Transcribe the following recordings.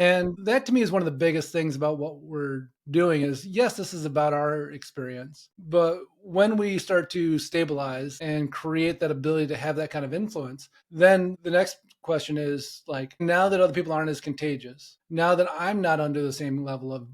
And that to me is one of the biggest things about what we're doing is yes, this is about our experience. But when we start to stabilize and create that ability to have that kind of influence, then the next question is like, now that other people aren't as contagious, now that I'm not under the same level of,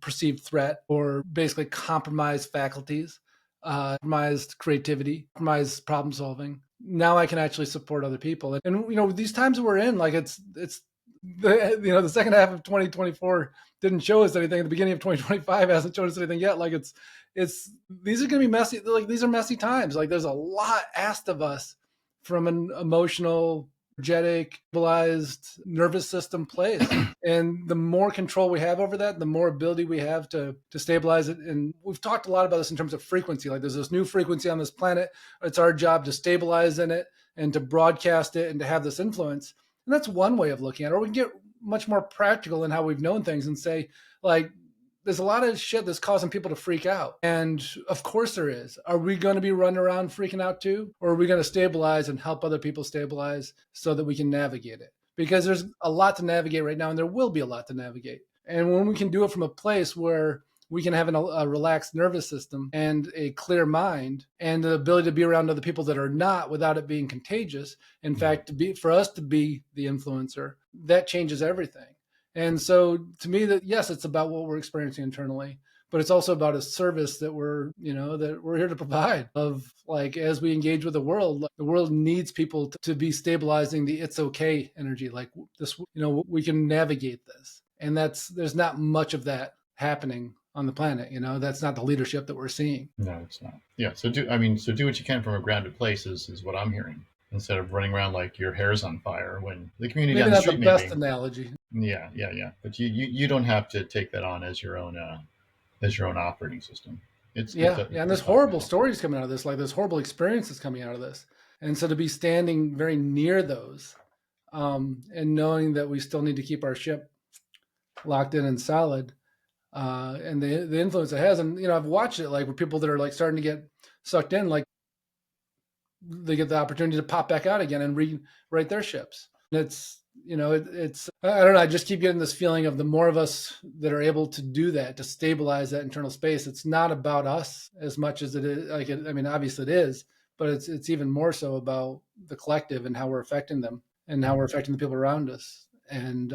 perceived threat or basically compromised faculties, compromised creativity, compromised problem solving. Now I can actually support other people. And these times that we're in, like it's the second half of 2024 didn't show us anything. The beginning of 2025 hasn't shown us anything yet. Like it's these are going to be messy. Like these are messy times. Like there's a lot asked of us from an emotional, energetic, stabilized nervous system place. And the more control we have over that, the more ability we have to stabilize it. And we've talked a lot about this in terms of frequency. Like there's this new frequency on this planet. It's our job to stabilize in it and to broadcast it and to have this influence. And that's one way of looking at it. Or we can get much more practical in how we've known things and say, like, there's a lot of shit that's causing people to freak out. And of course there is. Are we going to be running around freaking out too? Or are we going to stabilize and help other people stabilize so that we can navigate it? Because there's a lot to navigate right now, and there will be a lot to navigate. And when we can do it from a place where we can have a relaxed nervous system and a clear mind and the ability to be around other people that are not without it being contagious. In fact, for us to be the influencer, that changes everything. And so to me, that yes, it's about what we're experiencing internally, but it's also about a service that we're here to provide of like, as we engage with the world needs people to be stabilizing the it's okay energy. Like this, we can navigate this. And there's not much of that happening on the planet. That's not the leadership that we're seeing. No, it's not. Yeah. So do what you can from a grounded place is what I'm hearing, instead of running around like your hair's on fire when the community Maybe down the not the street may best be. analogy. Yeah. But you don't have to take that on as your own operating system. Yeah. It's Yeah. And there's horrible fundamental. stories coming out of this, like there's horrible experiences coming out of this. And so to be standing very near those, and knowing that we still need to keep our ship locked in and solid, and the influence it has. And, I've watched it like with people that are like starting to get sucked in, like they get the opportunity to pop back out again and rewrite their ships. And it's I don't know. I just keep getting this feeling of the more of us that are able to do that, to stabilize that internal space. It's not about us as much as it is. I mean, obviously it is, but it's even more so about the collective and how we're affecting them and how we're affecting the people around us. And